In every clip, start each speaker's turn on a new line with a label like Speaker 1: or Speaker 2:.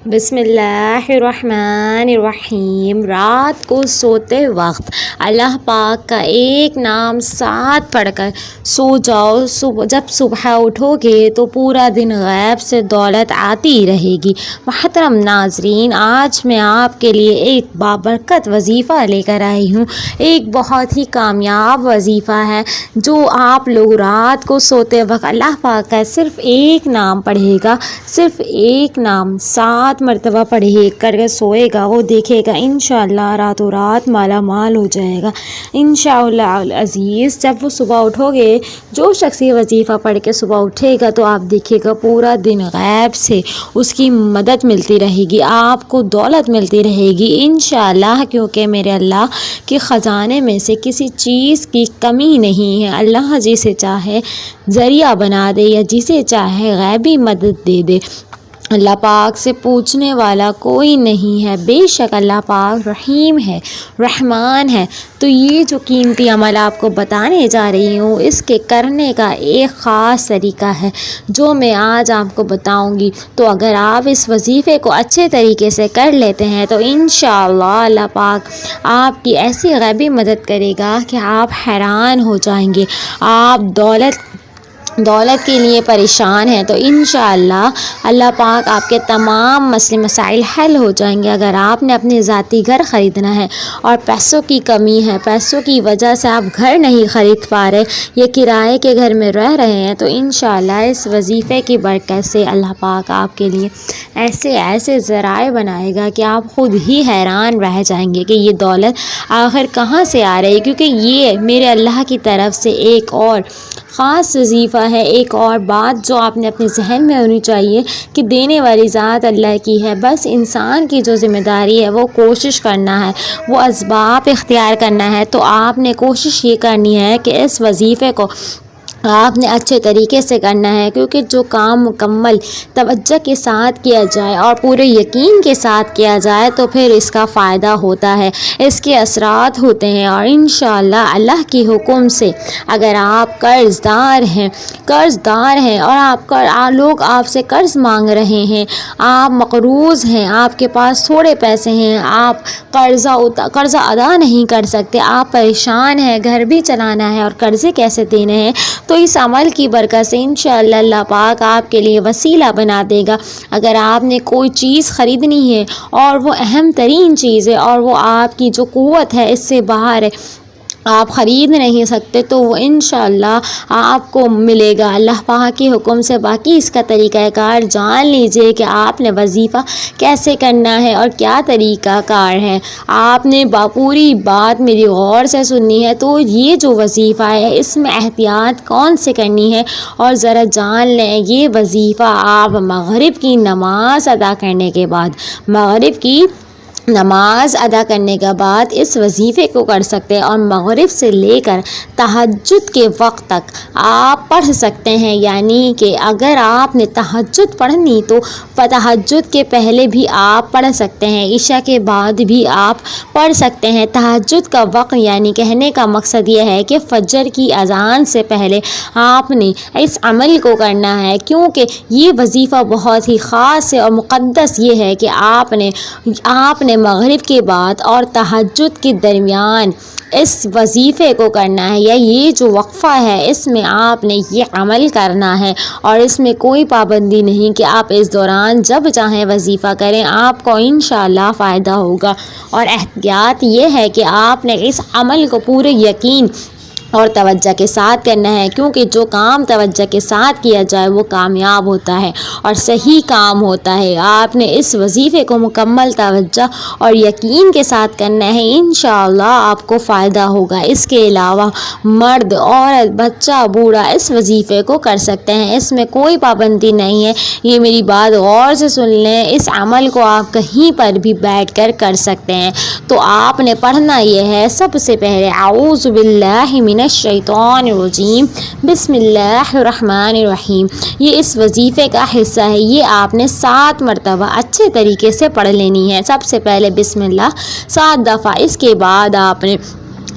Speaker 1: بسم اللہ الرحمن الرحیم۔ رات کو سوتے وقت اللہ پاک کا ایک نام ساتھ پڑھ کر سو جاؤ۔ جب صبح اٹھو گے تو پورا دن غیب سے دولت آتی رہے گی۔ محترم ناظرین، آج میں آپ کے لیے ایک بابرکت وظیفہ لے کر آئی ہوں۔ ایک بہت ہی کامیاب وظیفہ ہے جو آپ لوگ رات کو سوتے وقت اللہ پاک کا صرف ایک نام پڑھے گا، صرف ایک نام 7 مرتبہ پڑھے کر کے سوئے گا، وہ دیکھے گا انشاءاللہ راتوں رات مالا مال ہو جائے گا انشاءاللہ العزیز۔ جب وہ صبح اٹھو گے، جو شخص یہ وظیفہ پڑھ کے صبح اٹھے گا تو آپ دیکھے گا پورا دن غیب سے اس کی مدد ملتی رہے گی، آپ کو دولت ملتی رہے گی انشاءاللہ، کیونکہ میرے اللہ کے خزانے میں سے کسی چیز کی کمی نہیں ہے۔ اللہ جسے چاہے ذریعہ بنا دے یا جسے چاہے غیبی مدد دے دے۔ اللہ پاک سے پوچھنے والا کوئی نہیں ہے، بے شک اللہ پاک رحیم ہے، رحمان ہے۔ تو یہ جو قیمتی عمل آپ کو بتانے جا رہی ہوں، اس کے کرنے کا ایک خاص طریقہ ہے جو میں آج آپ کو بتاؤں گی۔ تو اگر آپ اس وظیفے کو اچھے طریقے سے کر لیتے ہیں تو انشاءاللہ اللہ پاک آپ کی ایسی غیبی مدد کرے گا کہ آپ حیران ہو جائیں گے۔ آپ دولت کے لیے پریشان ہیں تو انشاءاللہ اللہ پاک آپ کے تمام مسئلے مسائل حل ہو جائیں گے۔ اگر آپ نے اپنے ذاتی گھر خریدنا ہے اور پیسوں کی کمی ہے، پیسوں کی وجہ سے آپ گھر نہیں خرید پا رہے یا کرائے کے گھر میں رہ رہے ہیں، تو انشاءاللہ اس وظیفے کی برکت سے اللہ پاک آپ کے لیے ایسے ذرائع بنائے گا کہ آپ خود ہی حیران رہ جائیں گے کہ یہ دولت آخر کہاں سے آ رہی ہے، کیونکہ یہ میرے اللہ کی طرف سے ایک اور خاص وظیفہ ہے۔ ایک اور بات جو آپ نے اپنے ذہن میں ہونی چاہیے کہ دینے والی ذات اللہ کی ہے، بس انسان کی جو ذمہ داری ہے وہ کوشش کرنا ہے، وہ اسباب اختیار کرنا ہے۔ تو آپ نے کوشش یہ کرنی ہے کہ اس وظیفے کو آپ نے اچھے طریقے سے کرنا ہے، کیونکہ جو کام مکمل توجہ کے ساتھ کیا جائے اور پورے یقین کے ساتھ کیا جائے تو پھر اس کا فائدہ ہوتا ہے، اس کے اثرات ہوتے ہیں۔ اور انشاءاللہ اللہ کی حکم سے اگر آپ قرض دار ہیں اور لوگ آپ سے قرض مانگ رہے ہیں، آپ مقروض ہیں، آپ کے پاس تھوڑے پیسے ہیں، آپ قرضہ ادا نہیں کر سکتے، آپ پریشان ہیں، گھر بھی چلانا ہے اور قرضے کیسے دینے ہیں، تو اس عمل کی برکت سے انشاءاللہ اللہ پاک آپ کے لیے وسیلہ بنا دے گا۔ اگر آپ نے کوئی چیز خریدنی ہے اور وہ اہم ترین چیز ہے اور وہ آپ کی جو قوت ہے اس سے باہر ہے، آپ خرید نہیں سکتے، تو وہ انشاءاللہ آپ کو ملے گا اللہ پاک کے حکم سے۔ باقی اس کا طریقہ کار جان لیجئے کہ آپ نے وظیفہ کیسے کرنا ہے اور کیا طریقہ کار ہے۔ آپ نے پوری بات میری غور سے سننی ہے۔ تو یہ جو وظیفہ ہے اس میں احتیاط کون سے کرنی ہے اور ذرا جان لیں۔ یہ وظیفہ آپ مغرب کی نماز ادا کرنے کے بعد اس وظیفے کو کر سکتے ہیں، اور مغرب سے لے کر تہجد کے وقت تک آپ پڑھ سکتے ہیں۔ یعنی کہ اگر آپ نے تہجد پڑھنی تو تہجد کے پہلے بھی آپ پڑھ سکتے ہیں، عشاء کے بعد بھی آپ پڑھ سکتے ہیں۔ تہجد کا وقت یعنی کہنے کا مقصد یہ ہے کہ فجر کی اذان سے پہلے آپ نے اس عمل کو کرنا ہے، کیونکہ یہ وظیفہ بہت ہی خاص ہے اور مقدس یہ ہے کہ آپ نے مغرب کے بعد اور تہجد کے درمیان اس وظیفے کو کرنا ہے، یا یہ جو وقفہ ہے اس میں آپ نے یہ عمل کرنا ہے، اور اس میں کوئی پابندی نہیں کہ آپ اس دوران جب چاہیں وظیفہ کریں، آپ کو انشاءاللہ فائدہ ہوگا۔ اور احتیاط یہ ہے کہ آپ نے اس عمل کو پورے یقین اور توجہ کے ساتھ کرنا ہے، کیونکہ جو کام توجہ کے ساتھ کیا جائے وہ کامیاب ہوتا ہے اور صحیح کام ہوتا ہے۔ آپ نے اس وظیفے کو مکمل توجہ اور یقین کے ساتھ کرنا ہے، انشاءاللہ آپ کو فائدہ ہوگا۔ اس کے علاوہ مرد، عورت، بچہ، بوڑھا اس وظیفے کو کر سکتے ہیں، اس میں کوئی پابندی نہیں ہے۔ یہ میری بات غور سے سن لیں، اس عمل کو آپ کہیں پر بھی بیٹھ کر سکتے ہیں۔ تو آپ نے پڑھنا یہ ہے، سب سے پہلے اعوذ باللہ من الشیطان الرجیم، بسم اللہ الرحمن الرحیم۔ یہ اس وظیفے کا حصہ ہے، یہ آپ نے 7 مرتبہ اچھے طریقے سے پڑھ لینی ہے۔ سب سے پہلے بسم اللہ 7 دفعہ، اس کے بعد آپ نے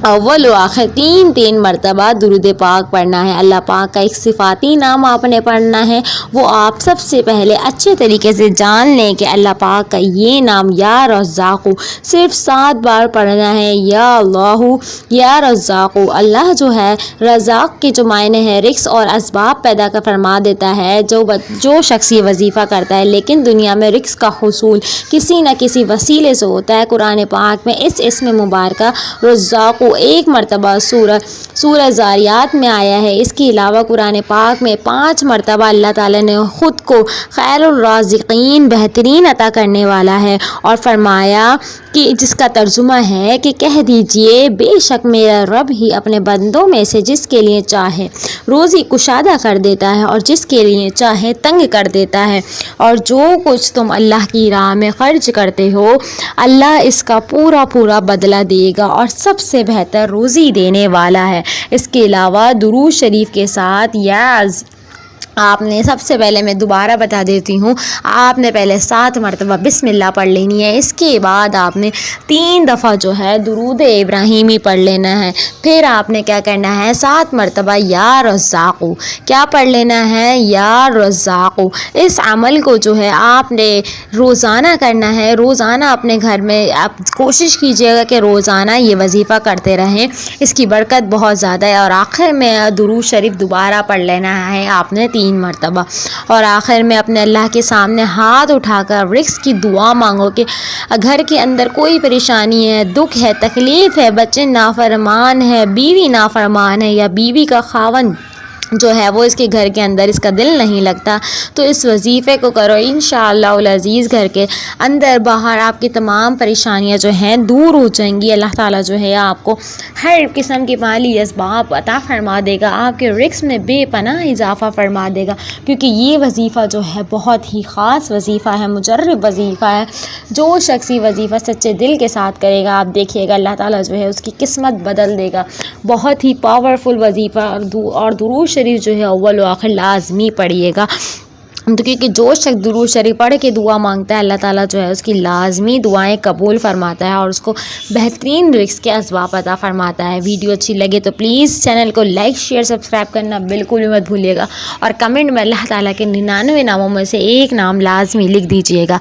Speaker 1: اول و آخر تین مرتبہ درود پاک پڑھنا ہے۔ اللہ پاک کا ایک صفاتی نام آپ نے پڑھنا ہے، وہ آپ سب سے پہلے اچھے طریقے سے جان لیں کہ اللہ پاک کا یہ نام یا رزاق صرف 7 بار پڑھنا ہے۔ یا اللہ یا رزاق، اللہ جو ہے رزاق کے جو معنی ہے رزق اور اسباب پیدا کر فرما دیتا ہے۔ جو شخص یہ وظیفہ کرتا ہے لیکن دنیا میں رزق کا حصول کسی نہ کسی وسیلے سے ہوتا ہے، قرآن پاک میں اس اسم مبارکہ رزاق ایک مرتبہ سورہ زاریات میں آیا ہے۔ اس کے علاوہ قرآن پاک میں 5 مرتبہ اللہ تعالیٰ نے خود کو خیر الرازقین بہترین عطا کرنے والا ہے اور فرمایا کہ جس کا ترجمہ ہے کہ کہہ دیجئے بے شک میرا رب ہی اپنے بندوں میں سے جس کے لیے چاہے روزی کشادہ کر دیتا ہے اور جس کے لیے چاہے تنگ کر دیتا ہے، اور جو کچھ تم اللہ کی راہ میں خرچ کرتے ہو اللہ اس کا پورا بدلہ دے گا اور سب سے بہتر روزی دینے والا ہے۔ اس کے علاوہ درود شریف کے ساتھ آپ نے سب سے پہلے میں دوبارہ بتا دیتی ہوں، آپ نے پہلے 7 مرتبہ بسم اللہ پڑھ لینی ہے۔ اس کے بعد آپ نے 3 دفعہ جو ہے درود ابراہیمی پڑھ لینا ہے۔ پھر آپ نے کیا کرنا ہے 7 مرتبہ یا رزاق کیا پڑھ لینا ہے، یا رزاق۔ اس عمل کو جو ہے آپ نے روزانہ کرنا ہے۔ روزانہ اپنے گھر میں آپ کوشش کیجیے گا کہ روزانہ یہ وظیفہ کرتے رہیں، اس کی برکت بہت زیادہ ہے۔ اور آخر میں درود شریف دوبارہ پڑھ لینا ہے آپ نے 3 مرتبہ، اور آخر میں اپنے اللہ کے سامنے ہاتھ اٹھا کر رزق کی دعا مانگو کہ گھر کے اندر کوئی پریشانی ہے، دکھ ہے، تکلیف ہے، بچے نافرمان ہے، بیوی نافرمان ہے، یا بیوی کا خاوند جو ہے وہ اس کے گھر کے اندر اس کا دل نہیں لگتا، تو اس وظیفے کو کرو، انشاءاللہ العزیز گھر کے اندر باہر آپ کی تمام پریشانیاں جو ہیں دور ہو جائیں گی۔ اللہ تعالیٰ جو ہے آپ کو ہر قسم کے مالی اسباب عطا فرما دے گا، آپ کے رزق میں بے پناہ اضافہ فرما دے گا، کیونکہ یہ وظیفہ جو ہے بہت ہی خاص وظیفہ ہے، مجرب وظیفہ ہے۔ جو شخص یہ وظیفہ سچے دل کے ساتھ کرے گا آپ دیکھیے گا اللہ تعالیٰ جو ہے اس کی قسمت بدل دے گا۔ بہت ہی پاورفل وظیفہ، اور درود شریف جو ہے اول و آخر لازمی پڑھیے گا، کیونکہ جو شخص درود شریف پڑھ کے دعا مانگتا ہے اللہ تعالیٰ جو ہے اس کی لازمی دعائیں قبول فرماتا ہے اور اس کو بہترین رزق کے اسباب عطا فرماتا ہے۔ ویڈیو اچھی لگے تو پلیز چینل کو لائک شیئر سبسکرائب کرنا بالکل بھی مت بھولیے گا، اور کمنٹ میں اللہ تعالیٰ کے 99 ناموں میں سے ایک نام لازمی لکھ دیجیے گا۔